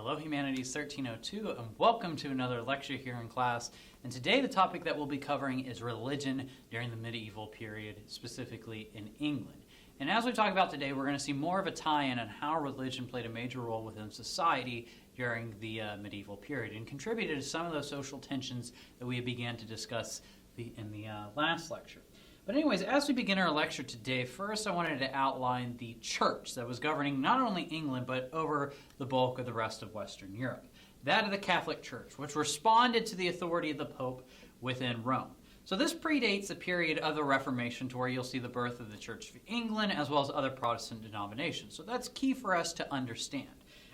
Hello Humanities 1302 and welcome to another lecture here in class. And today the topic that we'll be covering is religion during the medieval period, specifically in England. And as we talk about today, we're going to see more of a tie-in on how religion played a major role within society during the medieval period and contributed to some of those social tensions that we began to discuss in the last lecture. But anyways, as we begin our lecture today, first I wanted to outline the church that was governing not only England, but over the bulk of the rest of Western Europe. That of the Catholic Church, which responded to the authority of the Pope within Rome. So this predates the period of the Reformation, to where you'll see the birth of the Church of England, as well as other Protestant denominations. So that's key for us to understand.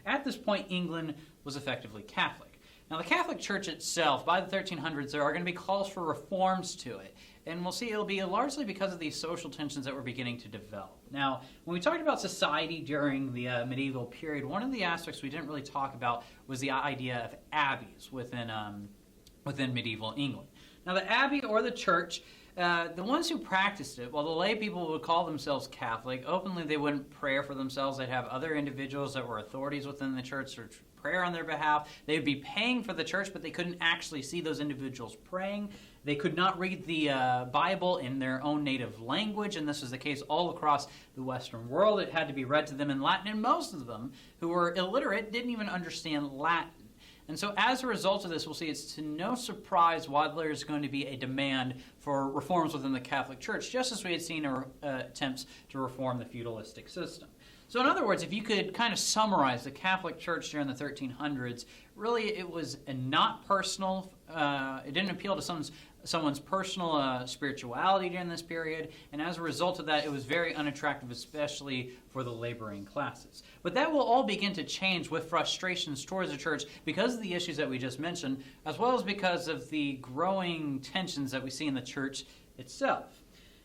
At this point, England was effectively Catholic. Now, the Catholic Church itself, by the 1300s, there are going to be calls for reforms to it. And we'll see it'll be largely because of these social tensions that were beginning to develop. Now, when we talked about society during the medieval period, one of the aspects we didn't really talk about was the idea of abbeys within medieval England. Now, the abbey or the church, the ones who practiced it, while the lay people would call themselves Catholic, openly they wouldn't pray for themselves. They'd have other individuals that were authorities within the church to prayer on their behalf. They would be paying for the church, but they couldn't actually see those individuals praying. They could not read the Bible in their own native language, and this was the case all across the Western world. It had to be read to them in Latin, and most of them, who were illiterate, didn't even understand Latin. And so as a result of this, we'll see it's to no surprise why there's going to be a demand for reforms within the Catholic Church, just as we had seen attempts to reform the feudalistic system. So in other words, if you could kind of summarize the Catholic Church during the 1300s, really it was not personal. It didn't appeal to someone's personal spirituality during this period, and as a result of that, it was very unattractive, especially for the laboring classes. But that will all begin to change with frustrations towards the church because of the issues that we just mentioned, as well as because of the growing tensions that we see in the church itself.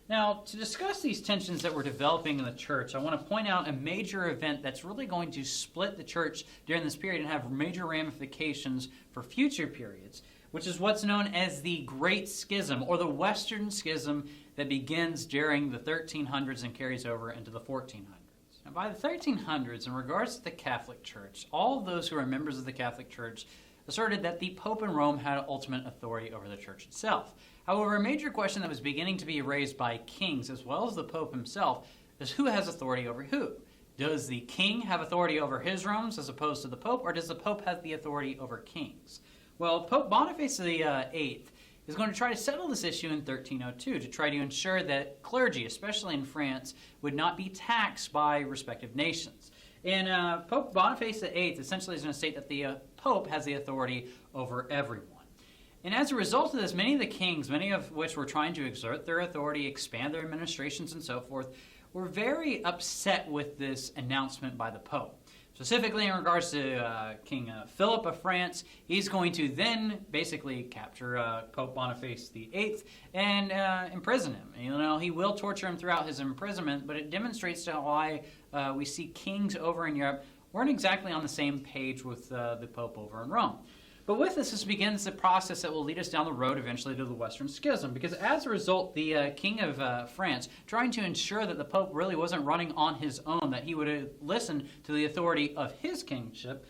Now, to discuss these tensions that were developing in the church, I want to point out a major event that's really going to split the church during this period and have major ramifications for future periods, which is what's known as the Great Schism, or the Western Schism that begins during the 1300s and carries over into the 1400s. Now, by the 1300s, in regards to the Catholic Church, all of those who are members of the Catholic Church asserted that the Pope in Rome had ultimate authority over the church itself. However, a major question that was beginning to be raised by kings, as well as the Pope himself, is who has authority over who? Does the king have authority over his realms as opposed to the Pope, or does the Pope have the authority over kings? Well, Pope Boniface VIII is going to try to settle this issue in 1302 to try to ensure that clergy, especially in France, would not be taxed by respective nations. And Pope Boniface VIII essentially is going to state that the Pope has the authority over everyone. And as a result of this, many of the kings, many of which were trying to exert their authority, expand their administrations and so forth, were very upset with this announcement by the Pope. Specifically in regards to King Philip of France, he's going to then basically capture Pope Boniface VIII and imprison him. You know, he will torture him throughout his imprisonment, but it demonstrates to why we see kings over in Europe weren't exactly on the same page with the Pope over in Rome. But with this begins the process that will lead us down the road eventually to the Western Schism, because as a result, the King of France, trying to ensure that the Pope really wasn't running on his own, that he would listen to the authority of his kingship,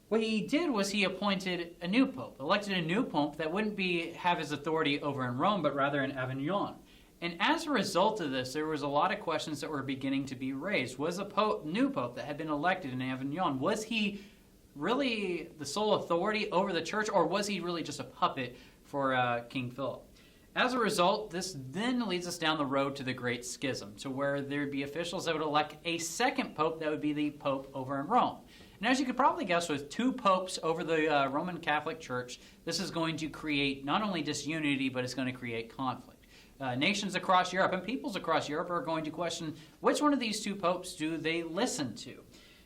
what he did was he appointed a new Pope, elected a new Pope that wouldn't have his authority over in Rome, but rather in Avignon. And as a result of this, there was a lot of questions that were beginning to be raised. Was the new Pope that had been elected in Avignon, was he really the sole authority over the church, or was he really just a puppet for King Philip? As a result, this then leads us down the road to the Great Schism, to where there would be officials that would elect a second pope that would be the Pope over in Rome. And as you could probably guess, with two popes over the Roman Catholic Church, this is going to create not only disunity, but it's going to create conflict. Nations across Europe and peoples across Europe are going to question which one of these two popes do they listen to.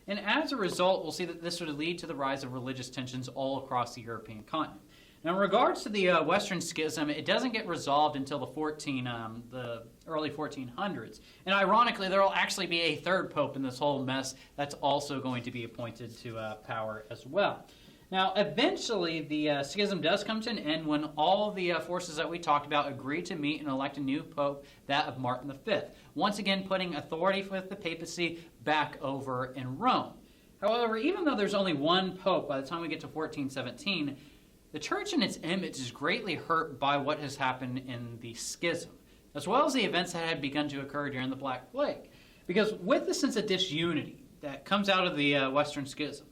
And as a result, we'll see that this would lead to the rise of religious tensions all across the European continent. Now, in regards to the Western Schism, it doesn't get resolved until the early 1400s. And ironically, there will actually be a third pope in this whole mess that's also going to be appointed to power as well. Now, eventually, the schism does come to an end when all the forces that we talked about agree to meet and elect a new pope, that of Martin V. Once again, putting authority with the papacy back over in Rome. However, even though there's only one pope by the time we get to 1417, the church and its image is greatly hurt by what has happened in the schism, as well as the events that had begun to occur during the Black Plague. Because with the sense of disunity that comes out of the Western Schism,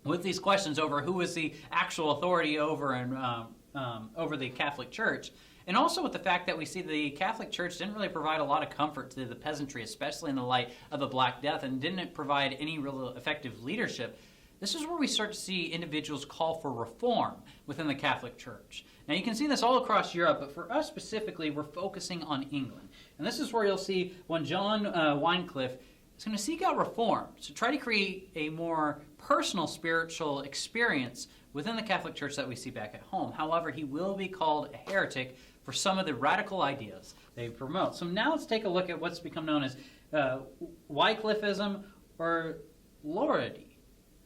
with these questions over who is the actual authority over the Catholic Church, and also with the fact that we see the Catholic Church didn't really provide a lot of comfort to the peasantry, especially in the light of the Black Death, and didn't provide any real effective leadership, this is where we start to see individuals call for reform within the Catholic Church. Now you can see this all across Europe, but for us specifically, we're focusing on England. And this is where you'll see when John Wycliffe is going to seek out reform to try to create a more personal spiritual experience within the Catholic Church that we see back at home. However, he will be called a heretic for some of the radical ideas they promote. So now let's take a look at what's become known as Wycliffism or Lollardy.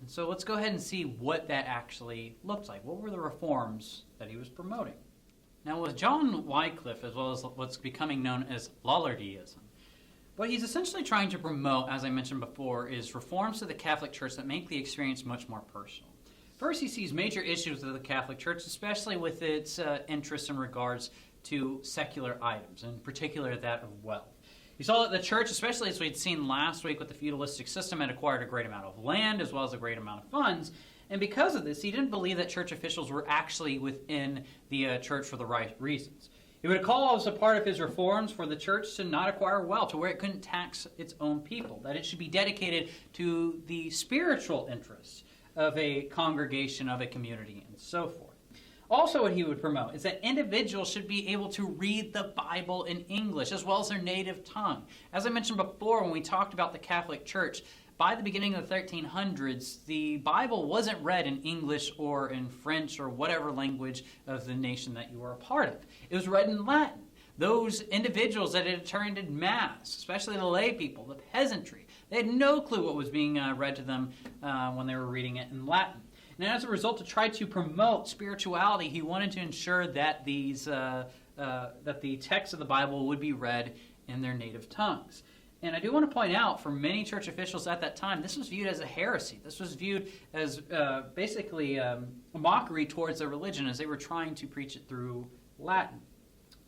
And so let's go ahead and see what that actually looked like. What were the reforms that he was promoting? Now with John Wycliffe, as well as what's becoming known as Lollardyism, what he's essentially trying to promote, as I mentioned before, is reforms to the Catholic Church that make the experience much more personal. First, he sees major issues with the Catholic Church, especially with its interests in regards to secular items, in particular that of wealth. He saw that the church, especially as we'd seen last week with the feudalistic system, had acquired a great amount of land as well as a great amount of funds. And because of this, he didn't believe that church officials were actually within the church for the right reasons. He would call as a part of his reforms for the church to not acquire wealth, to where it couldn't tax its own people, that it should be dedicated to the spiritual interests of a congregation, of a community, and so forth. Also, what he would promote is that individuals should be able to read the Bible in English as well as their native tongue. As I mentioned before when we talked about the Catholic Church, by the beginning of the 1300s, the Bible wasn't read in English or in French or whatever language of the nation that you were a part of. It was read in Latin. Those individuals that had attended Mass, especially the lay people, the peasantry, they had no clue what was being read to them when they were reading it in Latin. And as a result, to try to promote spirituality, he wanted to ensure that that the text of the Bible would be read in their native tongues. And I do want to point out, for many church officials at that time, this was viewed as a heresy. This was viewed as basically a mockery towards their religion as they were trying to preach it through Latin.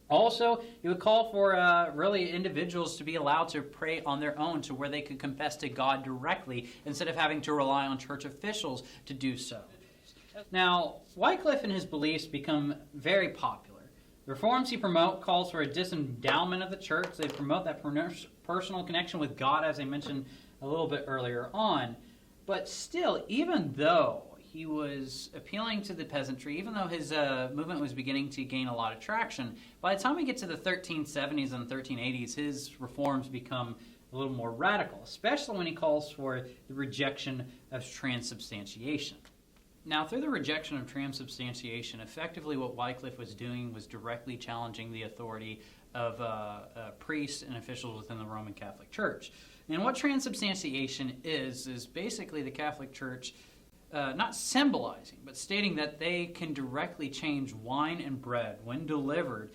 Also, he would call for really individuals to be allowed to pray on their own, to where they could confess to God directly instead of having to rely on church officials to do so. Now, Wycliffe and his beliefs become very popular. The reforms he promotes calls for a disendowment of the church. They promote that personal connection with God, as I mentioned a little bit earlier on. But still, even though he was appealing to the peasantry, even though his movement was beginning to gain a lot of traction, by the time we get to the 1370s and 1380s, his reforms become a little more radical, especially when he calls for the rejection of transubstantiation. Now, through the rejection of transubstantiation, effectively what Wycliffe was doing was directly challenging the authority of priests and officials within the Roman Catholic Church. And what transubstantiation is basically the Catholic Church not symbolizing, but stating that they can directly change wine and bread, when delivered,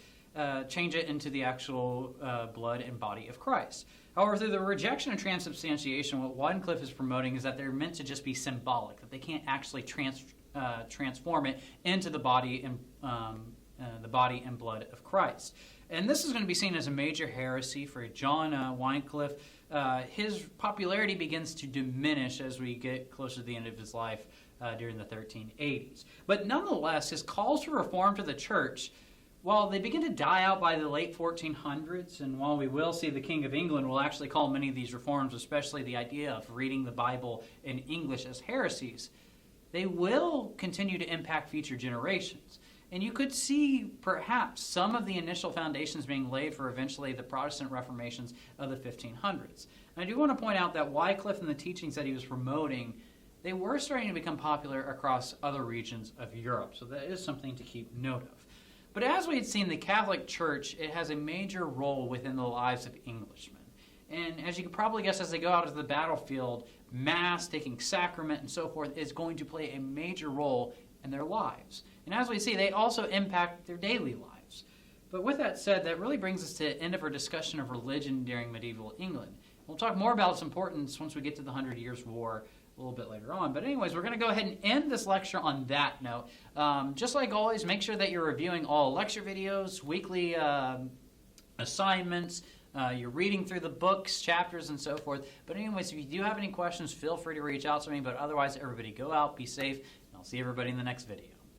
change it into the actual blood and body of Christ. However, through the rejection of transubstantiation, what Wycliffe is promoting is that they're meant to just be symbolic, that they can't actually transform it into the body and blood of Christ. And this is going to be seen as a major heresy for John Wycliffe. His popularity begins to diminish as we get closer to the end of his life during the 1380s. But nonetheless, his calls for reform to the church, while they begin to die out by the late 1400s, and while we will see the King of England will actually call many of these reforms, especially the idea of reading the Bible in English, as heresies, they will continue to impact future generations. And you could see perhaps some of the initial foundations being laid for eventually the Protestant Reformations of the 1500s. And I do want to point out that Wycliffe and the teachings that he was promoting, they were starting to become popular across other regions of Europe. So that is something to keep note of. But as we had seen, the Catholic Church, it has a major role within the lives of Englishmen. And as you can probably guess, as they go out to the battlefield, Mass, taking sacrament, and so forth is going to play a major role in their lives. And as we see, they also impact their daily lives. But with that said, that really brings us to the end of our discussion of religion during medieval England. We'll talk more about its importance once we get to the 100 Years' War little bit later on. But anyways, we're going to go ahead and end this lecture on that note. Just like always, make sure that you're reviewing all lecture videos, weekly assignments, you're reading through the books, chapters, and so forth. But anyways, if you do have any questions, feel free to reach out to me. But otherwise, everybody go out, be safe, and I'll see everybody in the next video.